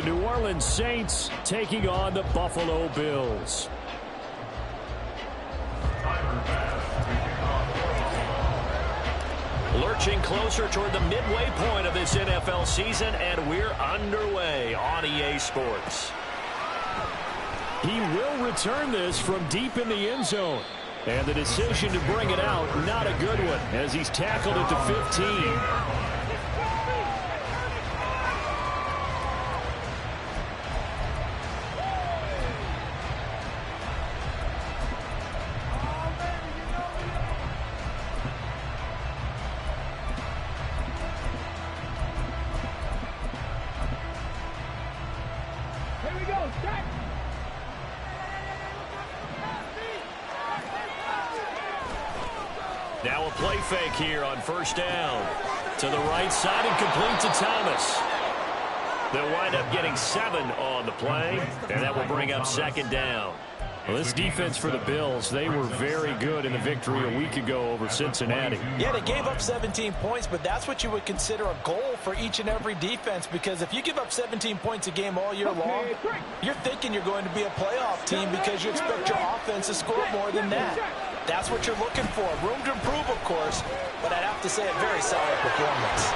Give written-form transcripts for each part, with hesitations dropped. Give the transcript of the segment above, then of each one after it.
the New Orleans Saints taking on the Buffalo Bills. Lurching closer toward the midway point of this NFL season, and we're underway on EA Sports. He will return this from deep in the end zone. And the decision to bring it out, not a good one, as he's tackled at the 15. Now a play fake here on first down. To the right side and complete to Thomas. They'll wind up getting 7 on the play, and that will bring up second down. Well, this defense for the Bills, they were very good in the victory a week ago over Cincinnati. Yeah, they gave up 17 points, but that's what you would consider a goal for each and every defense, because if you give up 17 points a game all year long, you're thinking you're going to be a playoff team because you expect your offense to score more than that. That's what you're looking for. Room to improve, of course, but I'd have to say a very solid performance.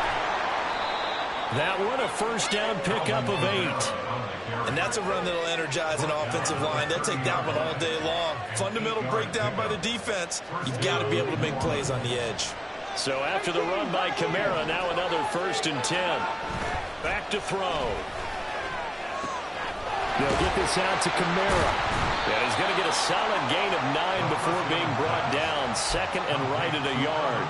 That one a first down pickup of 8. And that's a run that'll energize an offensive line. They'll take that one all day long. Fundamental breakdown by the defense. You've got to be able to make plays on the edge. So after the run by Kamara, now another 1st and 10. Back to throw. They'll get this out to Kamara. And he's going to get a solid gain of 9 before being brought down. Second and right at a yard.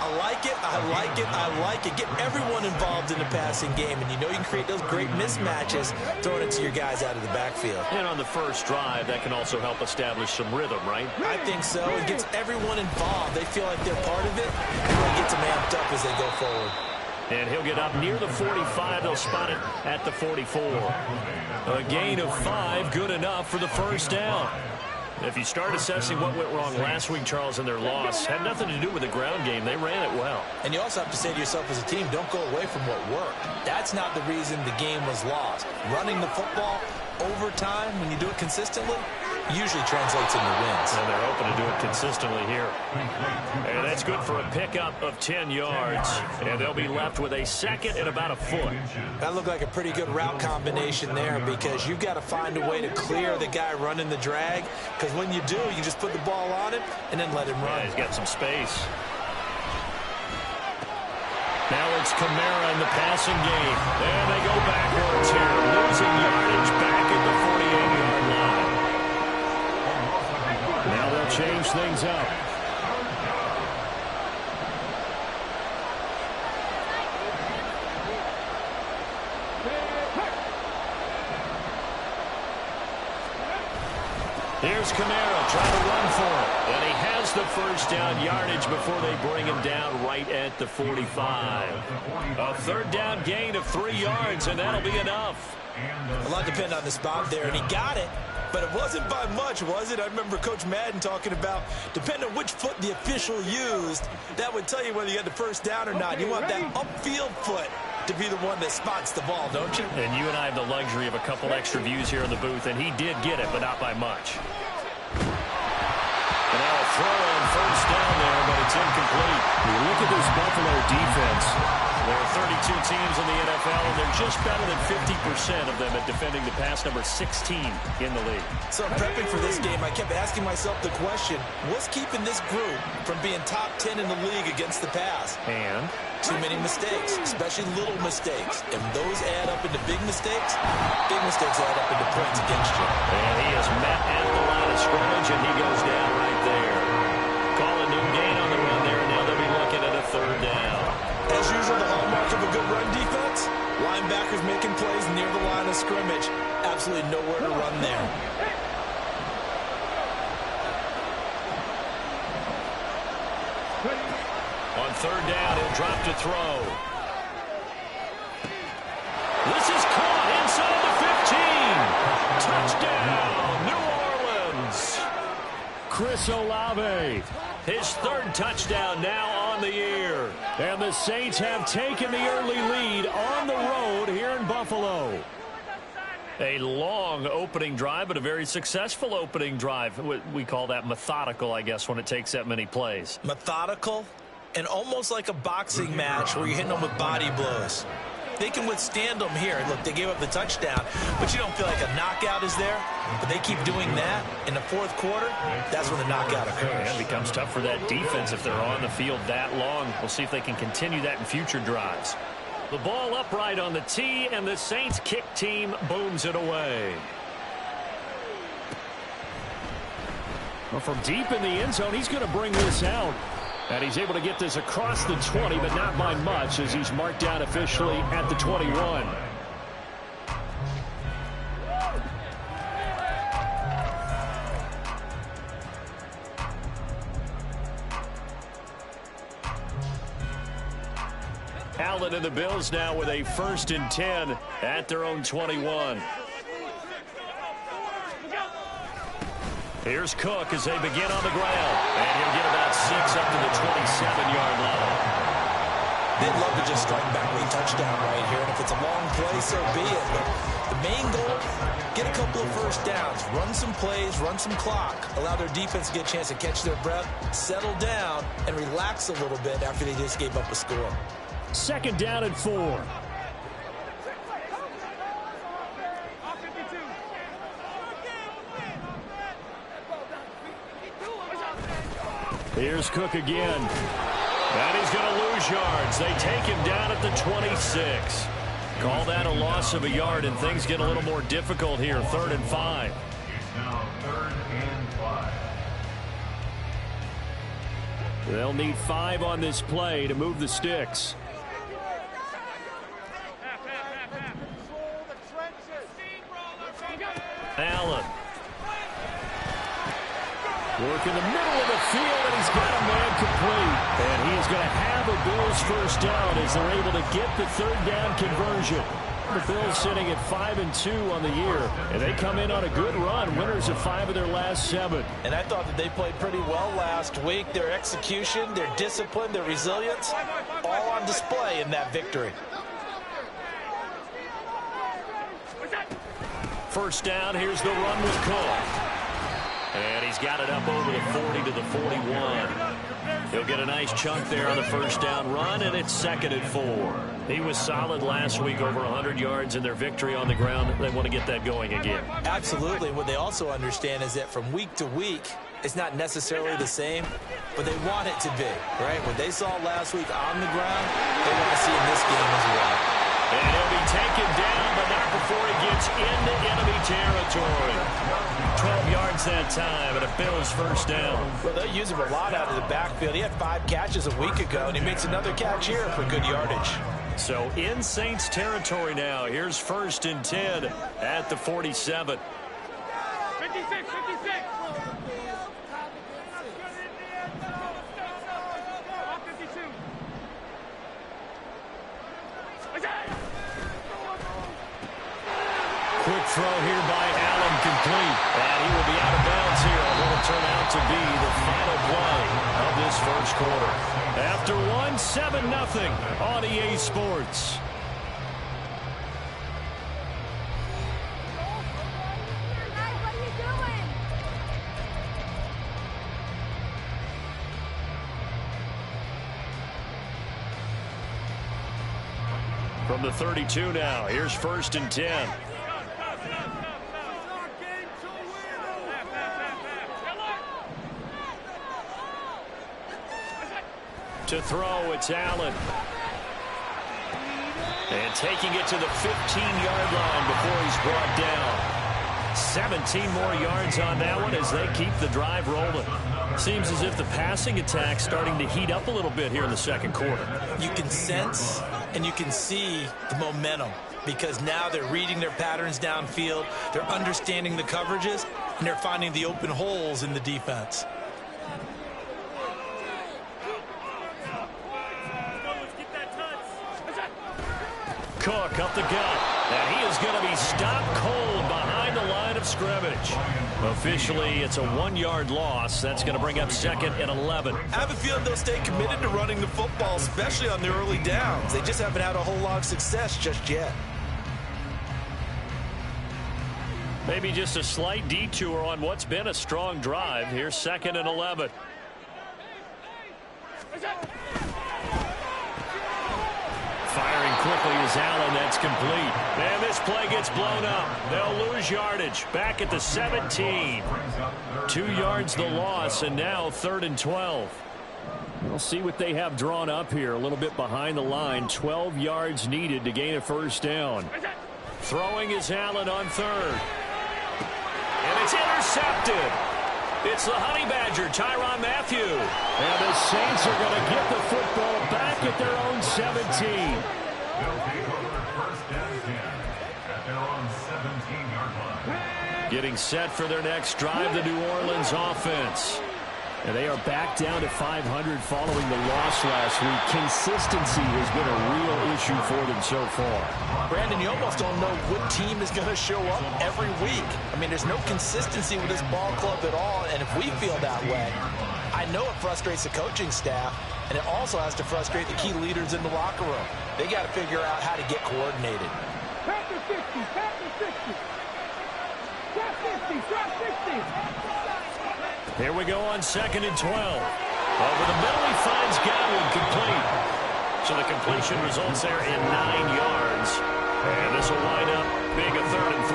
I like it, I like it, I like it. Get everyone involved in the passing game, and you know you can create those great mismatches throwing it to your guys out of the backfield. And on the first drive, that can also help establish some rhythm, right? I think so. It gets everyone involved. They feel like they're part of it. It really gets them amped up as they go forward. And he'll get up near the 45. They'll spot it at the 44. A gain of 5, good enough for the first down. If you start assessing what went wrong last week, Charles, in their loss, had nothing to do with the ground game. They ran it well. And you also have to say to yourself as a team, don't go away from what worked. That's not the reason the game was lost. Running the football over time, when you do it consistently, usually translates into wins. And they're hoping to do it consistently here. And that's good for a pickup of 10 yards. And they'll be left with a second and about a foot. That looked like a pretty good route combination there, because you've got to find a way to clear the guy running the drag. Because when you do, you just put the ball on him and then let him run. Yeah, he's got some space. Now it's Kamara in the passing game. And they go backwards here. Losing yardage back at the 48-yard line. Now they'll change things up. Here's Kamara trying to run for it. And he has the first down yardage before they bring him down right at the 45. A third down gain of 3 yards, and that'll be enough. A lot depends on the spot there, and he got it. But it wasn't by much, was it? I remember Coach Madden talking about, depending on which foot the official used, that would tell you whether you had the first down or not. You want that upfield foot to be the one that spots the ball, don't you? And you and I have the luxury of a couple extra views here in the booth, and he did get it, but not by much. And now a throw on first down there, but it's incomplete. You look at this Buffalo defense. There are 32 teams in the NFL, and they're just better than 50% of them at defending the pass, number 16 in the league. So prepping for this game, I kept asking myself the question, what's keeping this group from being top 10 in the league against the pass? And? Too many mistakes, especially little mistakes. And those add up into big mistakes add up into points against you. And he is met at the line of scrimmage, and he goes down right there. Call a new gain on the run there, and now they'll be looking at a third down. As usual, the hallmark of a good run defense, linebackers making plays near the line of scrimmage. Absolutely nowhere to run there. On third down, he'll drop to throw. This is caught inside the 15. Touchdown, New Orleans. Chris Olave. His third touchdown now on the year. And the Saints have taken the early lead on the road here in Buffalo. A long opening drive, but a very successful opening drive. We call that methodical, I guess, when it takes that many plays. Methodical and almost like a boxing match where you're hitting them with body blows. They can withstand them here. Look, they gave up the touchdown, but you don't feel like a knockout is there. But they keep doing that in the fourth quarter. That's when the knockout occurs. It becomes tough for that defense if they're on the field that long. We'll see if they can continue that in future drives. The ball upright on the tee, and the Saints kick team booms it away. Well, from deep in the end zone, he's going to bring this out. And he's able to get this across the 20, but not by much, as he's marked down officially at the 21. Allen and the Bills now with a 1st and 10 at their own 21. Here's Cook as they begin on the ground. And he'll get about 6 up to the 27-yard line. They'd love to just strike back with a touchdown right here. And if it's a long play, so be it. But the main goal, get a couple of first downs. Run some plays, run some clock. Allow their defense to get a chance to catch their breath, settle down, and relax a little bit after they just gave up a score. 2nd down and 4. Here's Cook again. And he's going to lose yards. They take him down at the 26. Call that a loss of a yard, and things get a little more difficult here. 3rd and 5. Now 3rd and 5. They'll need 5 on this play to move the sticks. Allen. Work in the middle of the field, and he's got a man complete. And he is going to have a Bills 1st down as they're able to get the 3rd down conversion. The Bills sitting at 5-2 on the year, and they come in on a good run, winners of 5 of their last 7. And I thought that they played pretty well last week. Their execution, their discipline, their resilience, all on display in that victory. 1st down, here's the run with Cook. And he's got it up over the 40 to the 41. He'll get a nice chunk there on the 1st down run, and it's 2nd and 4. He was solid last week, over 100 yards in their victory on the ground. They want to get that going again. Absolutely. What they also understand is that from week to week, it's not necessarily the same, but they want it to be, right? What they saw last week on the ground, they want to see in this game as well. And he'll be taken down, but not before he gets into enemy territory. 12 yards that time, and a Bills 1st down. Well, they'll use him a lot out of the backfield. He had 5 catches a week ago, and he makes another catch here for good yardage. So in Saints territory now. Here's 1st and 10 at the 47. 56. Quick throw here by Allen, complete. And he will be out of bounds here on what will turn out to be the final play of this 1st quarter. After 7-0 on EA Sports. From the 32 now, here's 1st and 10. To throw, it's Allen. And taking it to the 15-yard line before he's brought down. 17 more yards on that one as they keep the drive rolling. Seems as if the passing attack's starting to heat up a little bit here in the 2nd quarter. You can sense and you can see the momentum because now they're reading their patterns downfield, they're understanding the coverages, and they're finding the open holes in the defense. Cook up the gut, and he is going to be stopped cold behind the line of scrimmage. scrimmage. Officially, it's a 1-yard loss. That's going to bring up 2nd and 11. I have a feeling they'll stay committed to running the football, especially on the early downs. They just haven't had a whole lot of success just yet. Maybe just a slight detour on what's been a strong drive. Here's 2nd and 11. Firing quickly is Allen. That's complete. And this play gets blown up. They'll lose yardage. Back at the 17. 2 yards the loss, and now 3rd and 12. We'll see what they have drawn up here. A little bit behind the line. 12 yards needed to gain a 1st down. Throwing is Allen on 3rd. And it's intercepted. It's the Honey Badger, Tyrann Mathieu. And the Saints are going to get the football back at their own 17. Getting set for their next drive, the New Orleans offense. And they are back down to 500 following the loss last week. Consistency has been a real issue for them so far. Brandon, you almost don't know what team is going to show up every week. I mean, there's no consistency with this ball club at all, and if we feel that way, I know it frustrates the coaching staff, and it also has to frustrate the key leaders in the locker room. They got to figure out how to get coordinated. Pass the 60, pass the 60. Drop 50, drop 50. Here we go on 2nd and 12. Over the middle, he finds Godwin complete. So the completion results there in 9 yards. And this will wind up being a 3rd and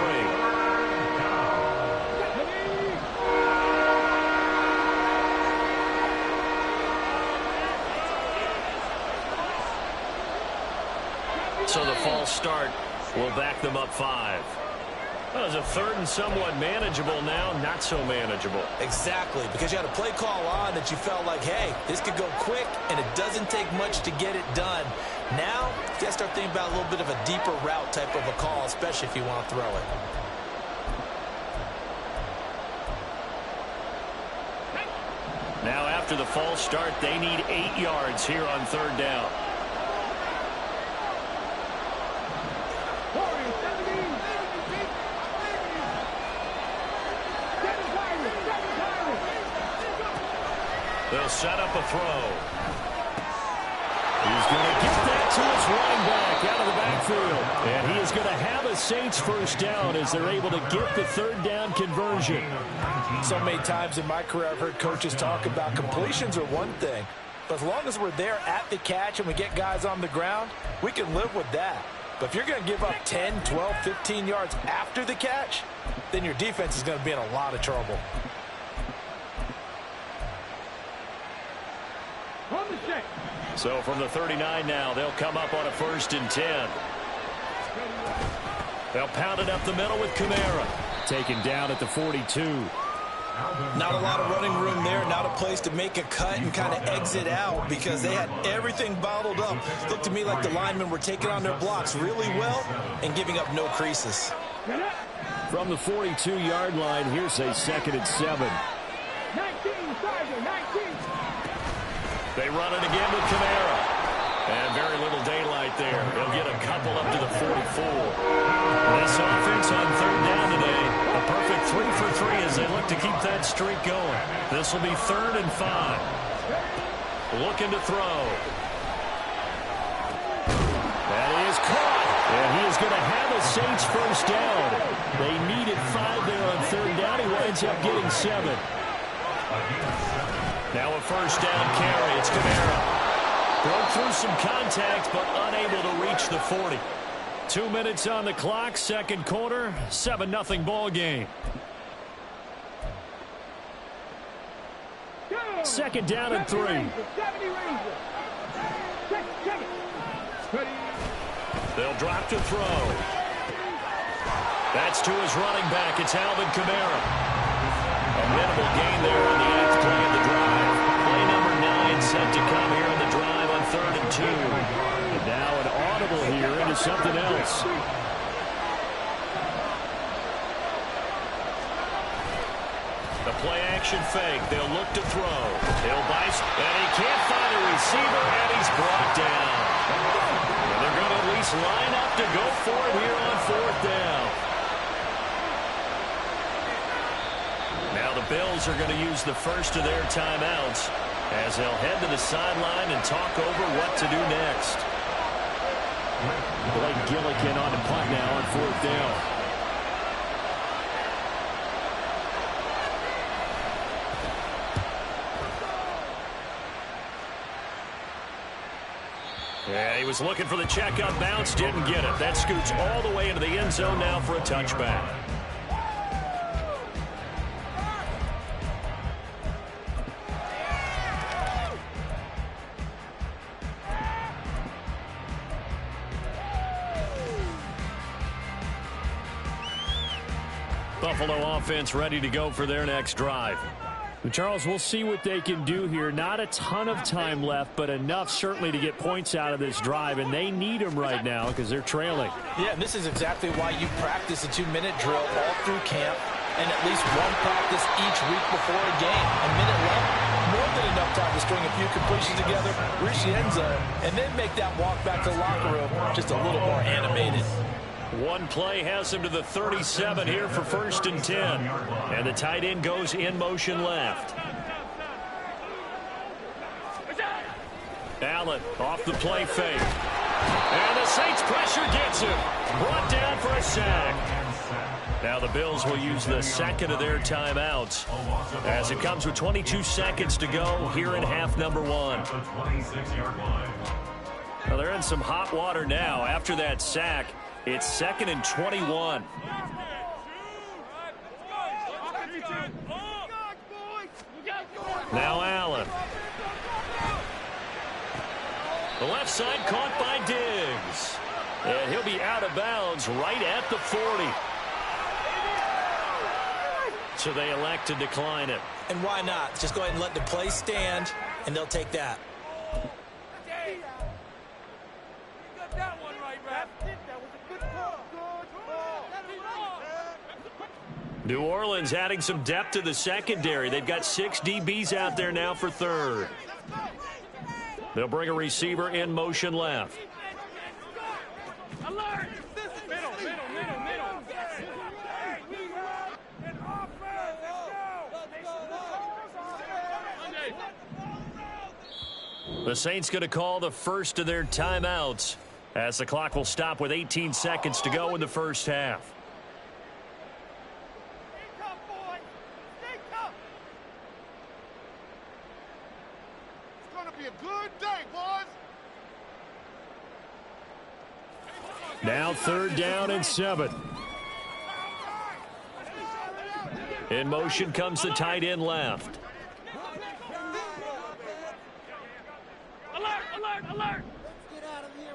3. So the false start will back them up 5. Well, it's a 3rd and somewhat manageable now, not so manageable. Exactly, because you had a play call on that you felt like, hey, this could go quick, and it doesn't take much to get it done. Now, you got to start thinking about a little bit of a deeper route type of a call, especially if you want to throw it. Now, after the false start, they need 8 yards here on 3rd down. They'll set up a throw. He's going to get that to his running back out of the backfield. And he is going to have a Saints 1st down as they're able to get the 3rd down conversion. So many times in my career I've heard coaches talk about completions are one thing. But as long as we're there at the catch and we get guys on the ground, we can live with that. But if you're going to give up 10, 12, 15 yards after the catch, then your defense is going to be in a lot of trouble. So from the 39 now, they'll come up on a 1st and 10. They'll pound it up the middle with Kamara. Taken down at the 42. Not a lot of running room there, not a place to make a cut and kind of exit out because they had everything bottled up. Looked to me like the linemen were taking on their blocks really well and giving up no creases. From the 42-yard line, here's a 2nd and 7. 19, Tiger, 19. They run it again with Kamara. And very little daylight there. They'll get a couple up to the 44. This offense on 3rd down today, a perfect 3 for 3 as they look to keep that streak going. This will be 3rd and 5. Looking to throw. That is caught. And he is going to have a Saints 1st down. They needed 5 there on 3rd down. He winds up getting 7. Now a 1st down carry. It's Kamara. Broke through some contact, but unable to reach the 40. 2 minutes on the clock, 2nd quarter, 7-0 ball game. 2nd down and 3. They'll drop to throw. That's to his running back. It's Alvin Kamara. A minimal gain there on the 8th play of the drive. Play number 9 set to come here on the drive on 3rd and 2. And now an audible here into something else. The play action fake. They'll look to throw. He'll bice, and he can't find a receiver, and he's brought down. And they're going to at least line up to go for it here on 4th down. Bills are going to use the first of their timeouts as they'll head to the sideline and talk over what to do next. Blake Gillikin on the punt now on 4th down. Yeah, he was looking for the checkup bounce, didn't get it. That scoots all the way into the end zone now for a touchback. Buffalo offense ready to go for their next drive. Charles, we'll see what they can do here. Not a ton of time left, but enough certainly to get points out of this drive, and they need them right now because they're trailing. Yeah, and this is exactly why you practice a 2-minute drill all through camp and at least one practice each week before a game. A minute left, more than enough time to string a few completions together, reach the end zone, and then make that walk back to the locker room just a little more animated. One play has him to the 37 here for 1st and 10. And the tight end goes in motion left. Allen off the play fake. And the Saints pressure gets him. Brought down for a sack. Now the Bills will use the second of their timeouts as it comes with 22 seconds to go here in half number 1. Well, they're in some hot water now after that sack. It's 2nd and 21. Now Allen. The left side caught by Diggs. And he'll be out of bounds right at the 40. So they elect to decline it. And why not? Just go ahead and let the play stand, and they'll take that. New Orleans adding some depth to the secondary. They've got 6 DBs out there now for 3rd. They'll bring a receiver in motion left. Alert! Middle. The Saints going to call the first of their timeouts as the clock will stop with 18 seconds to go in the first half. Now 3rd down and 7. In motion comes the tight end left. Alert!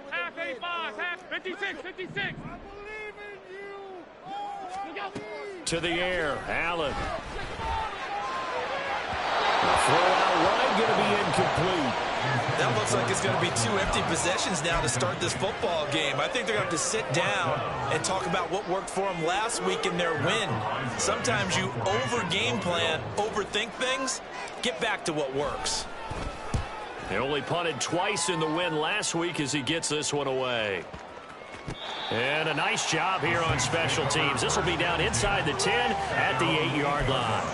Half 85, half 56. To the air, Allen. The throw out wide going to be incomplete. That looks like it's going to be 2 empty possessions now to start this football game. I think they're going to have to sit down and talk about what worked for them last week in their win. Sometimes you over-game plan, overthink things, get back to what works. They only punted twice in the win last week as he gets this one away. And a nice job here on special teams. This will be down inside the 10 at the 8-yard line.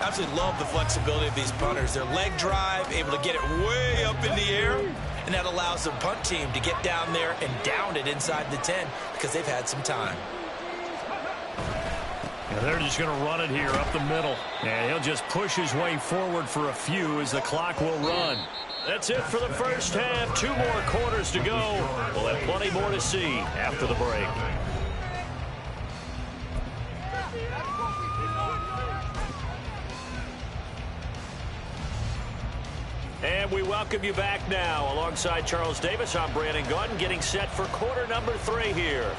Absolutely love the flexibility of these punters. Their leg drive, able to get it way up in the air, and that allows the punt team to get down there and down it inside the 10 because they've had some time. And they're just going to run it here up the middle. And he'll just push his way forward for a few as the clock will run. That's it for the first half. 2 more quarters to go. We'll have plenty more to see after the break. And we welcome you back now. Alongside Charles Davis, I'm Brandon Gaudin, getting set for quarter number 3 here.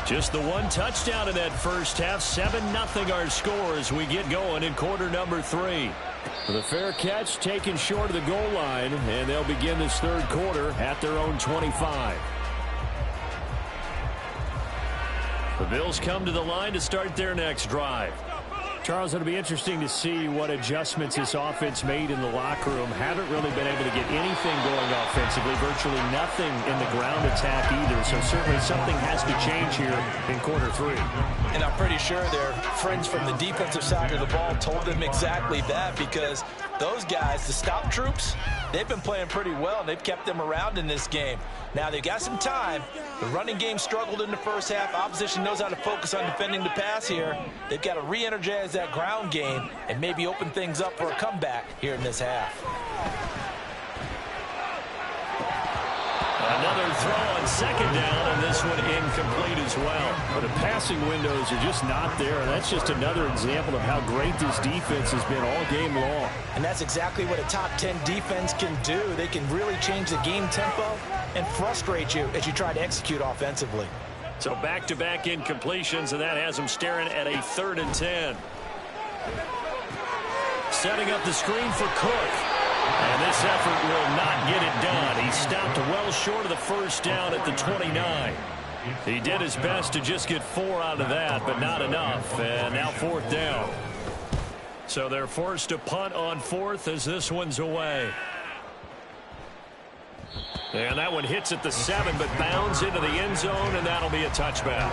Just the 1 touchdown in that first half. 7-0 our score as we get going in quarter number 3. The fair catch taken short of the goal line, and they'll begin this 3rd quarter at their own 25. The Bills come to the line to start their next drive. Charles, it'll be interesting to see what adjustments this offense made in the locker room. Haven't really been able to get anything going offensively, virtually nothing in the ground attack either. So certainly something has to change here in quarter 3. And I'm pretty sure their friends from the defensive side of the ball told them exactly that, because those guys, the stop troops, they've been playing pretty well, and they've kept them around in this game. Now, they've got some time. The running game struggled in the first half. Opposition knows how to focus on defending the pass here. They've got to re-energize that ground game and maybe open things up for a comeback here in this half. Another throw on second down, and this one incomplete as well. But the passing windows are just not there, and that's just another example of how great this defense has been all game long. And that's exactly what a top 10 defense can do. They can really change the game tempo and frustrate you as you try to execute offensively. So back-to-back incompletions, and that has them staring at a 3rd and 10. Setting up the screen for Cook. And this effort will not get it done. He stopped well short of the first down at the 29. He did his best to just get 4 out of that, but not enough. And now 4th down. So they're forced to punt on 4th as this one's away. And that one hits at the 7, but bounds into the end zone, and that'll be a touchback.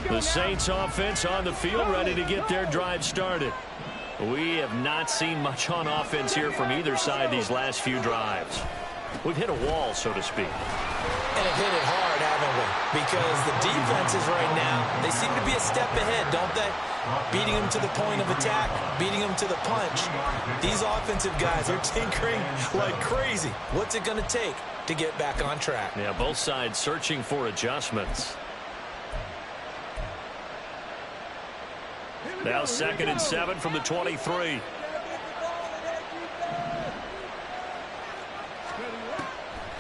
The Saints offense on the field, ready to get their drive started. We have not seen much on offense here from either side these last few drives. We've hit a wall, so to speak. And have hit it hard, haven't we? Because the defenses right now, they seem to be a step ahead, don't they? Beating them to the point of attack, beating them to the punch. These offensive guys are tinkering like crazy. What's it going to take to get back on track? Yeah, both sides searching for adjustments. Now 2nd and 7 from the 23.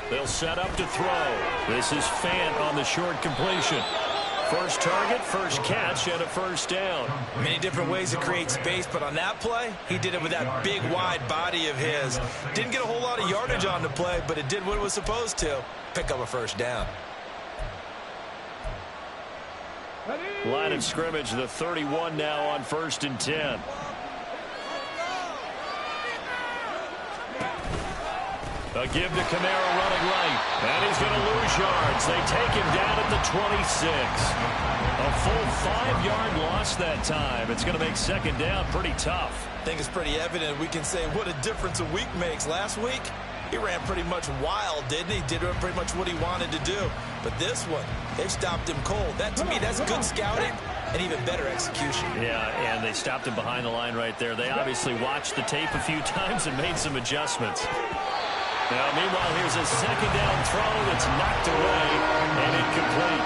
They'll set up to throw. This is Fant on the short completion. First target, first catch, and a first down. Many different ways to create space, but on that play, he did it with that big, wide body of his. Didn't get a whole lot of yardage on the play, but it did what it was supposed to. Pick up a first down. Line of scrimmage, the 31 now on 1st and 10. A give to Kamara running right. And he's going to lose yards. They take him down at the 26. A full 5-yard loss that time. It's going to make 2nd down pretty tough. I think it's pretty evident. We can say what a difference a week makes. Last week, he ran pretty much wild, didn't he? Did pretty much what he wanted to do. But this one, they stopped him cold. That, to me, that's good scouting and even better execution. Yeah, and they stopped him behind the line right there. They obviously watched the tape a few times and made some adjustments. Now, meanwhile, here's a 2nd down throw that's knocked away and incomplete.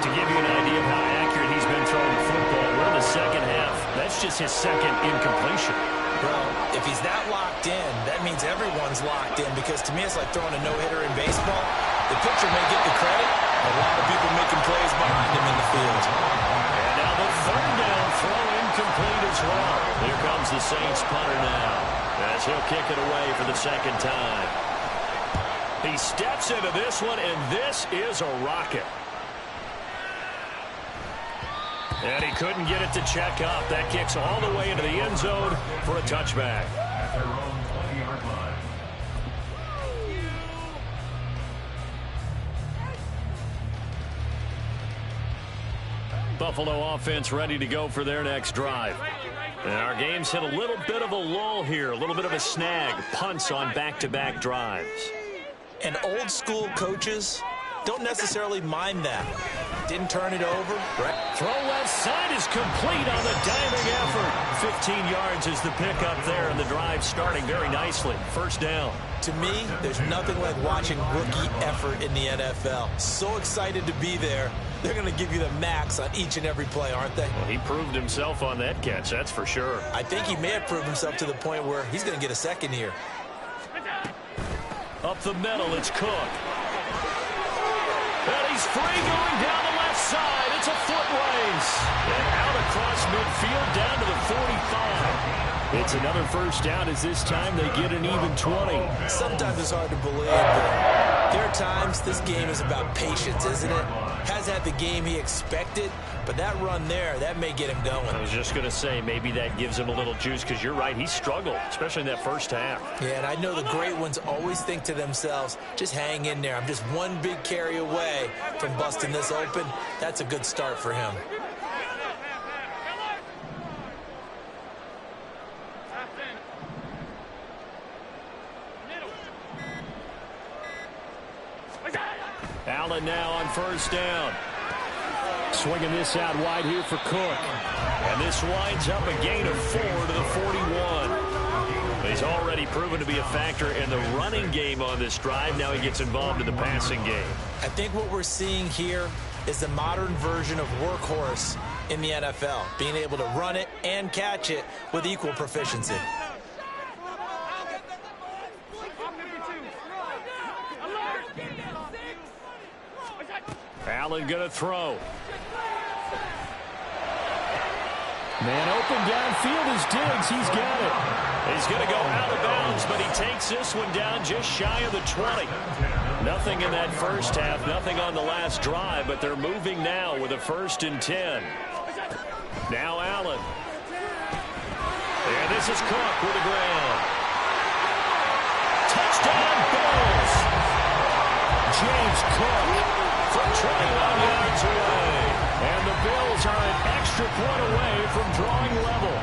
To give you an idea of how accurate he's been throwing the football, we're in the second half. That's just his 2nd incompletion. Bro, if he's that locked in, that means everyone's locked in, because to me it's like throwing a no-hitter in baseball. The pitcher may get the credit, a lot of people making plays behind him in the field. And now the 3rd down throw incomplete as well. Here comes the Saints punter now, as he'll kick it away for the 2nd time. He steps into this one, and this is a rocket. And he couldn't get it to check up. That kicks all the way into the end zone for a touchback. At their own 20-yard line. Buffalo offense ready to go for their next drive. And our game's hit a little bit of a lull here, a little bit of a snag. Punts on back-to-back drives. And old school coaches don't necessarily mind that. Didn't turn it over. Right? Throw left side is complete on the diving effort. 15 yards is the pickup there, and the drive starting very nicely. First down. To me, there's nothing like watching rookie effort in the NFL. So excited to be there. They're going to give you the max on each and every play, aren't they? Well, he proved himself on that catch, that's for sure. I think he may have proved himself to the point where he's going to get a second here. Up the middle, it's Cook. And he's free going down the left side. It's a foot race. And out across midfield down to the 45. It's another first down as this time they get an even 20. Sometimes it's hard to believe, but there are times this game is about patience, isn't it? Has had the game he expected, but that run there, that may get him going. I was just going to say, maybe that gives him a little juice because you're right, he struggled, especially in that first half. Yeah, and I know the great ones always think to themselves, just hang in there. I'm just one big carry away from busting this open. That's a good start for him. Allen now on first down. Swinging this out wide here for Cook. And this winds up a gain of 4 to the 41. He's already proven to be a factor in the running game on this drive. Now he gets involved in the passing game. I think what we're seeing here is the modern version of workhorse in the NFL, being able to run it and catch it with equal proficiency. Allen going to throw. Man open downfield is Diggs. He's got it. He's going to go out of bounds, but he takes this one down just shy of the 20. Nothing in that first half, nothing on the last drive, but they're moving now with a 1st and 10. Now Allen. And this is Cook with the ground. Touchdown, Bills. James Cook from 21 yards away. And the Bills are an extra point away from drawing level.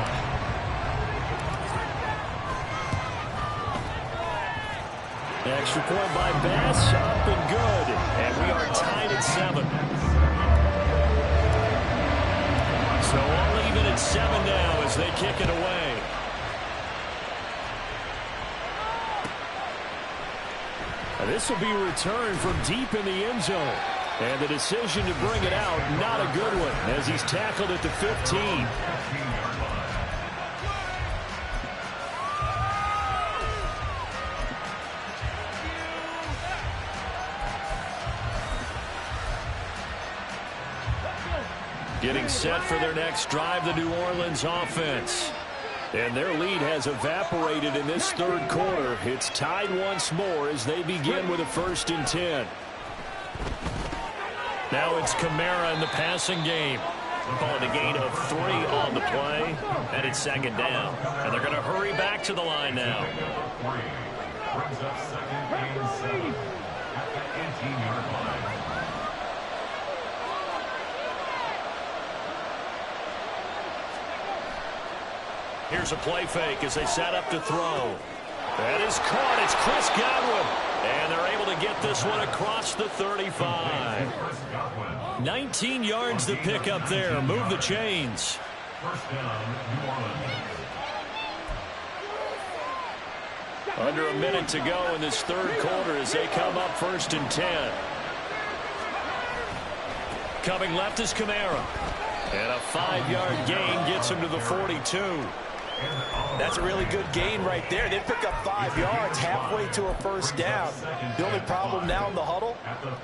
Extra point by Bass, up and good. And we are tied at 7. So all even at 7 now as they kick it away. And this will be returned from deep in the end zone. And the decision to bring it out, not a good one, as he's tackled at the 15. Getting set for their next drive, the New Orleans offense. And their lead has evaporated in this third quarter. It's tied once more as they begin with a 1st and 10. Now it's Kamara in the passing game. Calling a gain of 3 on the play. And it's 2nd down. And they're going to hurry back to the line now. Brings up 2nd and 7 at the 18-yard line. Here's a play fake as they set up to throw. That is caught. It's Chris Godwin. And they're able to get this one across the 35. 19 yards to pick up there. Move the chains. 1st down, New Orleans. Under a minute to go in this third quarter as they come up 1st and 10. Coming left is Kamara. And a 5-yard gain gets him to the 42. That's a really good gain right there. They pick up 5 yards halfway to a 1st down. The only problem now in the huddle,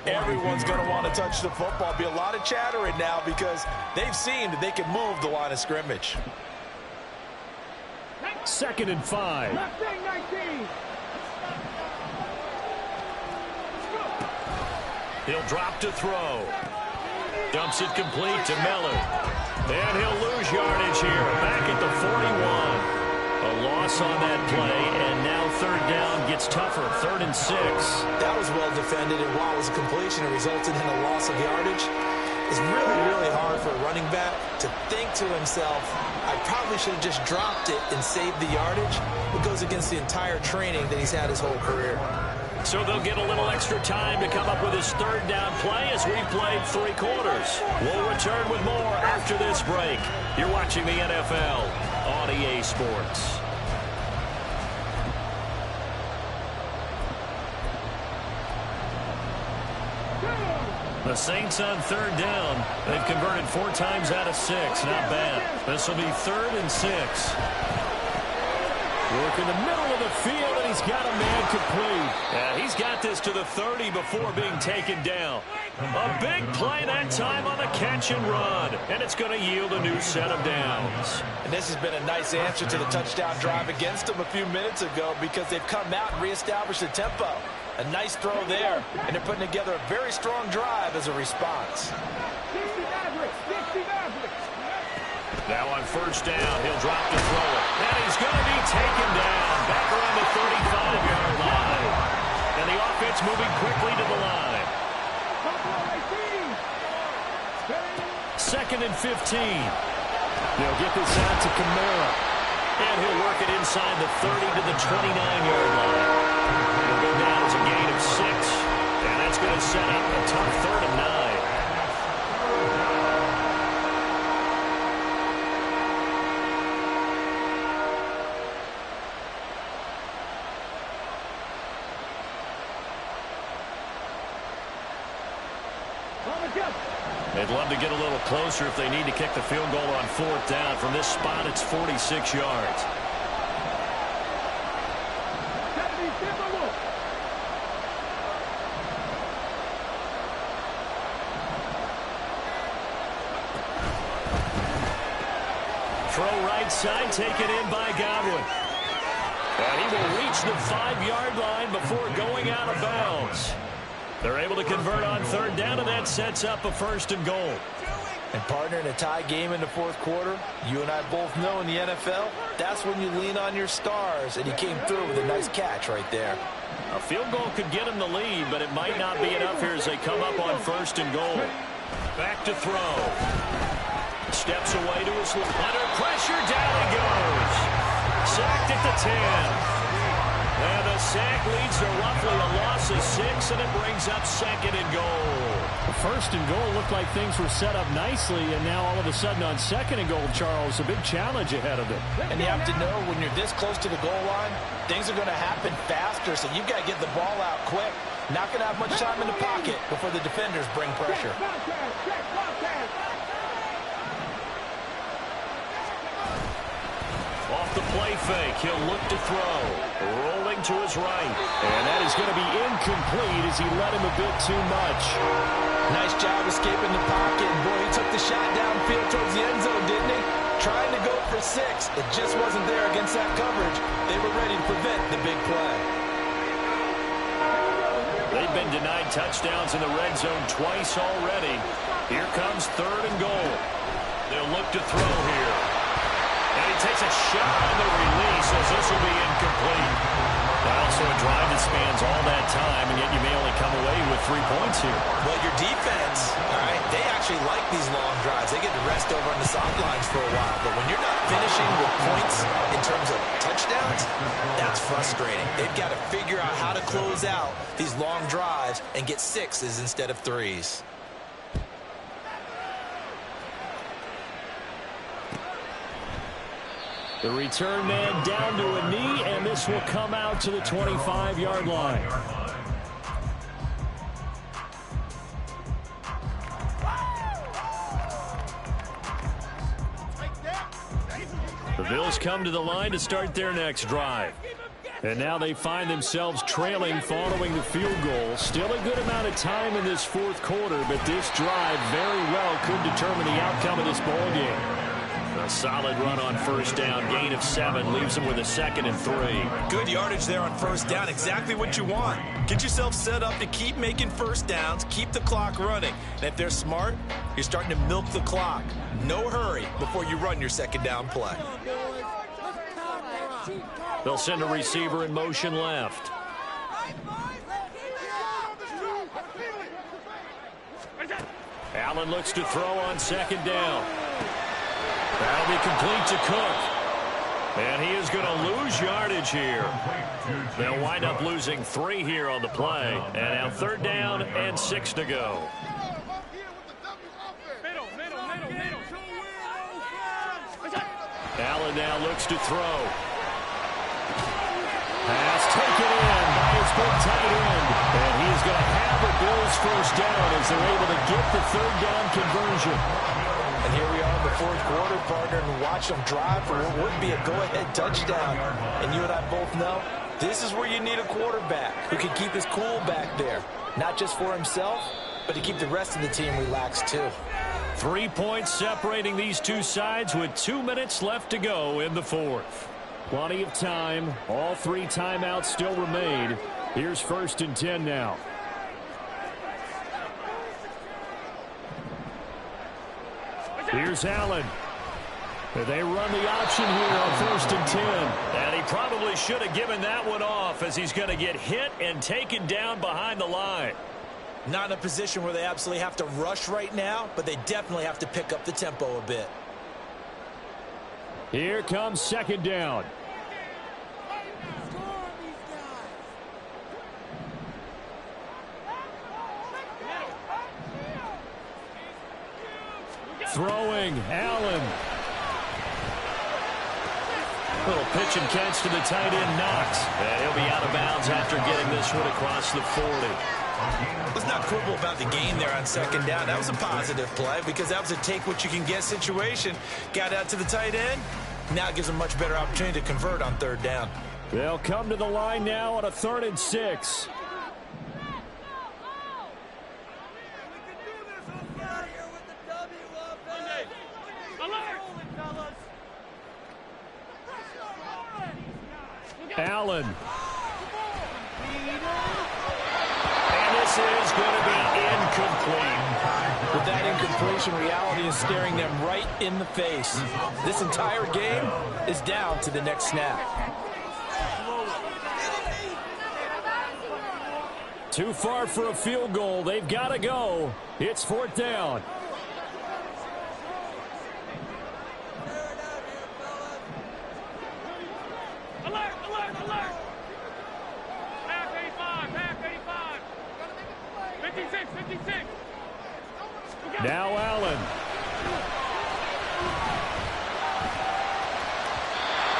everyone's going to want to touch the football. Be a lot of chattering now because they've seen that they can move the line of scrimmage. 2nd and 5. He'll drop to throw. Dumps it complete to Miller. And he'll lose yardage here. Back at the 41. A loss on that play, and now 3rd down gets tougher. 3rd and 6. That was well defended, and while it was a completion, it resulted in a loss of yardage. It's really, really hard for a running back to think to himself, I probably should have just dropped it and saved the yardage. It goes against the entire training that he's had his whole career. So they'll get a little extra time to come up with his 3rd down play as we've played 3 quarters. We'll return with more after this break. You're watching the NFL on EA Sports. The Saints on 3rd down. They've converted 4 times out of 6. Not bad. This will be 3rd and 6. Work in the middle of the field, and he's got a man complete. Yeah, he's got this to the 30 before being taken down. A big play that time on the catch and run, and it's going to yield a new set of downs. And this has been a nice answer to the touchdown drive against them a few minutes ago because they've come out and reestablished the tempo. A nice throw there, and they're putting together a very strong drive as a response. Now on first down, he'll drop to throw it. And he's going to be taken down back around the 35-yard line. And the offense moving quickly to the line. 2nd and 15. They'll get this out to Kamara. And he'll work it inside the 30 to the 29-yard line. He'll go down as a gain of 6. And that's going to set up a tough 3rd and 9. They'd love to get a little closer if they need to kick the field goal on 4th down. From this spot, it's 46 yards. Throw right side, taken in by Godwin. And he will reach the 5-yard line before going out of bounds. They're able to convert on 3rd down, and that sets up a 1st and goal. And partner, in a tie game in the 4th quarter, you and I both know in the NFL, that's when you lean on your stars, and he came through with a nice catch right there. A field goal could get him the lead, but it might not be enough here as they come up on 1st and goal. Back to throw. Steps away to his left. Under pressure, down he goes. Sacked at the 10. And the sack leads to roughly a loss of 6, and it brings up 2nd and goal. 1st and goal looked like things were set up nicely, and now all of a sudden on 2nd and goal, Charles, a big challenge ahead of them. And you have to know when you're this close to the goal line, things are going to happen faster, so you've got to get the ball out quick. Not going to have much time in the pocket before the defenders bring pressure. Off the play fake, he'll look to throw. Rolling to his right. And that is going to be incomplete as he let him a bit too much. Nice job escaping the pocket. And boy, he took the shot downfield towards the end zone, didn't he? Trying to go for 6. It just wasn't there against that coverage. They were ready to prevent the big play. They've been denied touchdowns in the red zone twice already. Here comes 3rd and goal. They'll look to throw here. And he takes a shot on the release as this will be incomplete. Also a drive that spans all that time, and yet you may only come away with 3 points here. Well, your defense, all right, they actually like these long drives. They get to rest over on the sidelines for a while. But when you're not finishing with points in terms of touchdowns, that's frustrating. They've got to figure out how to close out these long drives and get 6s instead of 3s. The return man down to a knee, and this will come out to the 25-yard line. The Bills come to the line to start their next drive. And now they find themselves trailing following the field goal. Still a good amount of time in this 4th quarter, but this drive very well could determine the outcome of this ball game. A solid run on 1st down. Gain of 7 leaves them with a 2nd and 3. Good yardage there on 1st down. Exactly what you want. Get yourself set up to keep making 1st downs. Keep the clock running. And if they're smart, you're starting to milk the clock. No hurry before you run your 2nd down play. They'll send a receiver in motion left. Allen looks to throw on 2nd down. That'll be complete to Cook. And he is going to lose yardage here. They'll wind up losing 3 here on the play. And now 3rd down and 6 to go. Allen now looks to throw. Pass taken in by his big tight end. And he's going to have the Bills 1st down as they're able to get the 3rd down conversion. And here we are in the 4th quarter, partner, and watch them drive for what would be a go-ahead touchdown. And you and I both know This is where you need a quarterback who can keep his cool back there. Not just for himself, but to keep the rest of the team relaxed too. 3 points separating these two sides with 2 minutes left to go in the fourth. Plenty of time. All 3 timeouts still remain. Here's 1st and 10 now. Here's Allen. They run the option here on 1st and 10. And he probably should have given that one off, as he's going to get hit and taken down behind the line. Not in a position where they absolutely have to rush right now, but they definitely have to pick up the tempo a bit. Here comes 2nd down. Throwing, Allen. Little pitch and catch to the tight end, Knox. And he'll be out of bounds after getting this one across the 40. Let's not quibble about the game there on 2nd down. That was a positive play because that was a take-what-you-can-get situation. Got out to the tight end. Now it gives them a much better opportunity to convert on 3rd down. They'll come to the line now on a 3rd and 6. Allen. And this is going to be incomplete. With that incompletion, reality is staring them right in the face. This entire game is down to the next snap. Too far for a field goal. They've got to go. It's 4th down. Now Allen.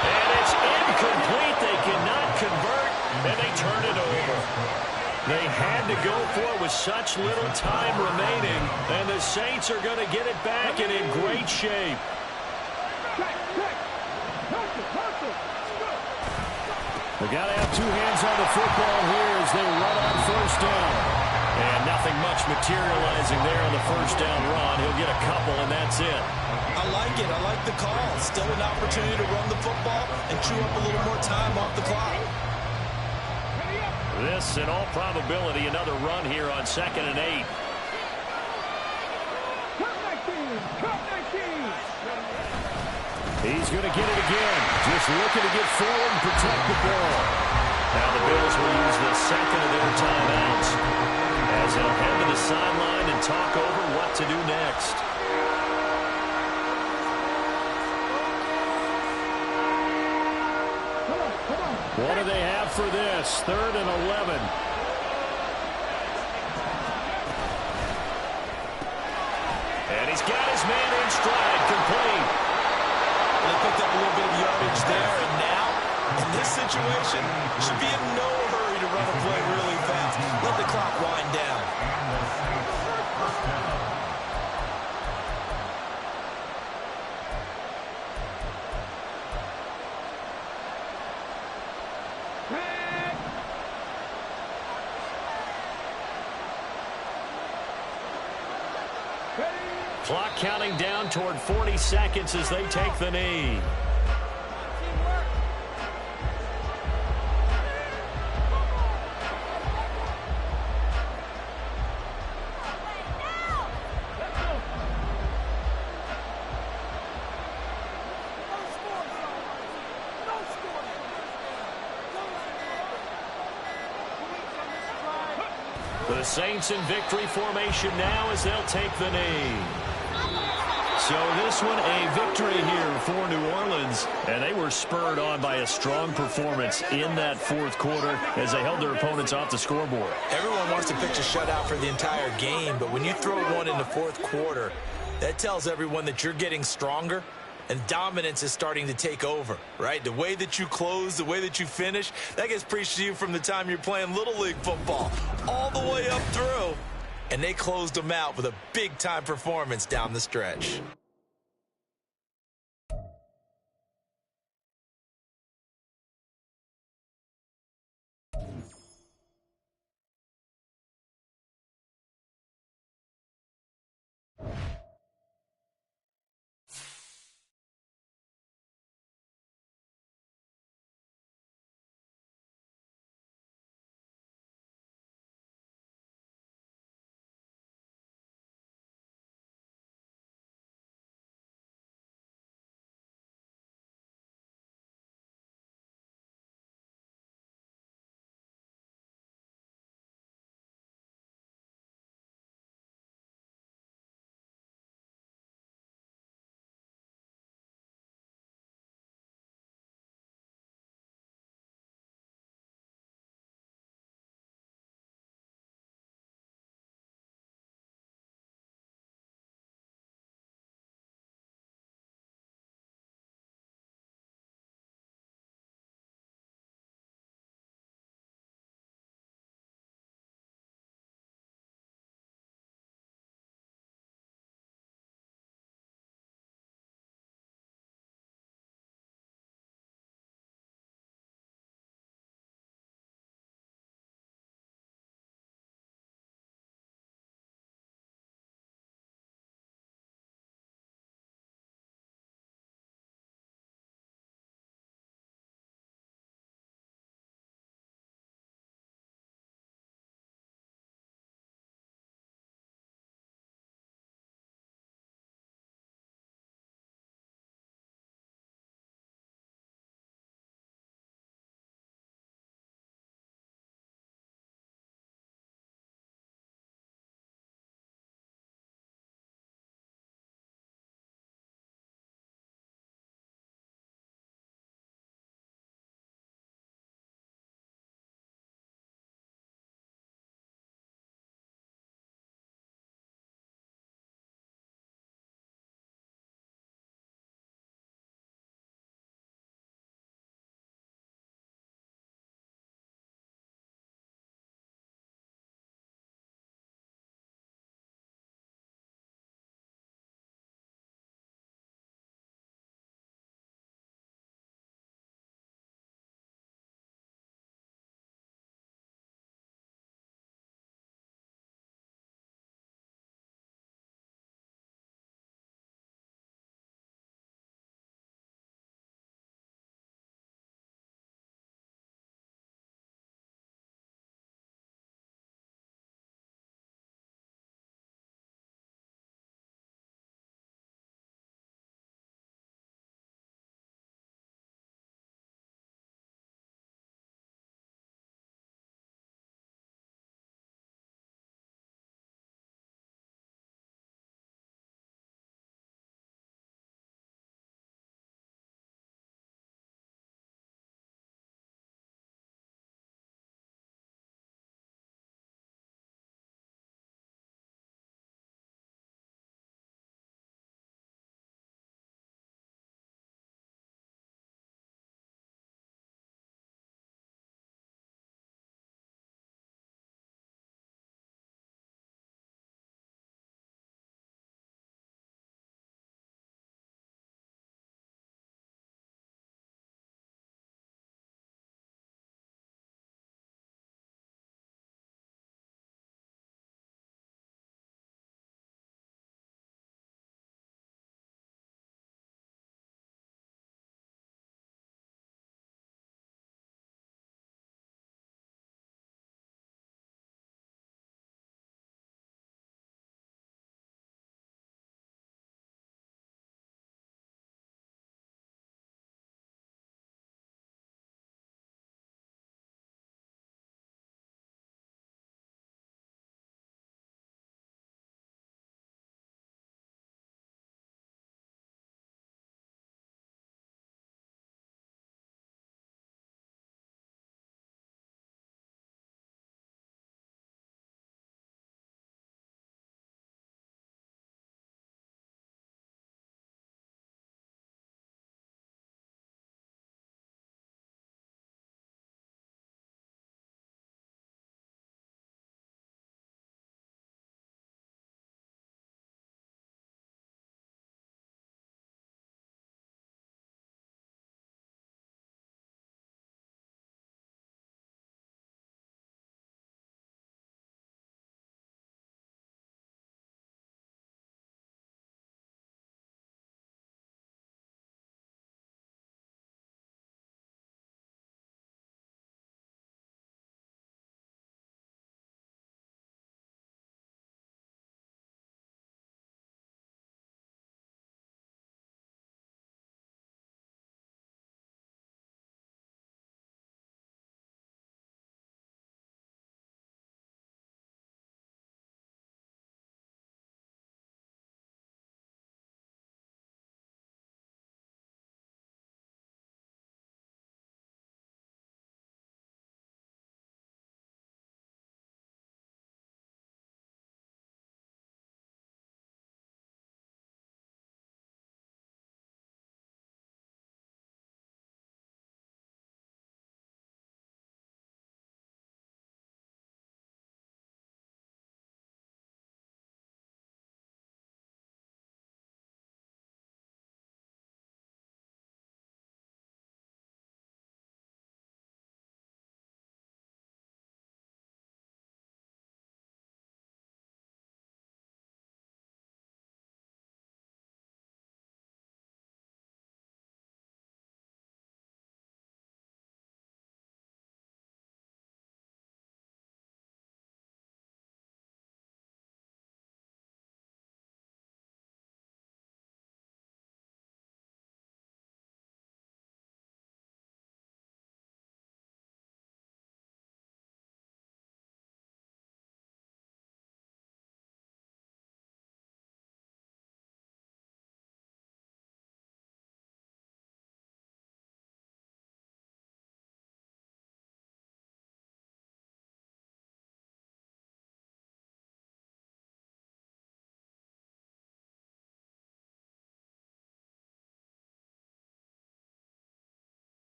And it's incomplete. They cannot convert, and they turn it over. They had to go for it with such little time remaining, and the Saints are going to get it back and in great shape. They got to have 2 hands on the football here as they run on 1st down. And nothing much materializing there on the 1st down run. He'll get a couple, and that's it. I like it. I like the call. Still an opportunity to run the football and chew up a little more time off the clock. This, in all probability, another run here on 2nd and 8. He's going to get it again. Just looking to get forward and protect the ball. Now the Bills will use the 2nd of their timeouts as they'll head to the sideline and talk over what to do next. What do they have for this? 3rd and 11. And he's got his man in stride, complete. They picked up a little bit of yardage there, and now, in this situation, should be in no hurry to run a play really fast. Let the clock wind down. Clock counting down toward 40 seconds as they take the knee. The Saints in victory formation now as they'll take the knee. So this one a victory here for New Orleans, and they were spurred on by a strong performance in that 4th quarter as they held their opponents off the scoreboard. Everyone wants to pitch a shutout for the entire game, but when you throw one in the 4th quarter, that tells everyone that you're getting stronger and dominance is starting to take over, right? The way that you close, the way that you finish, that gets preached to you from the time you're playing Little League football all the way up through. And they closed them out with a big-time performance down the stretch.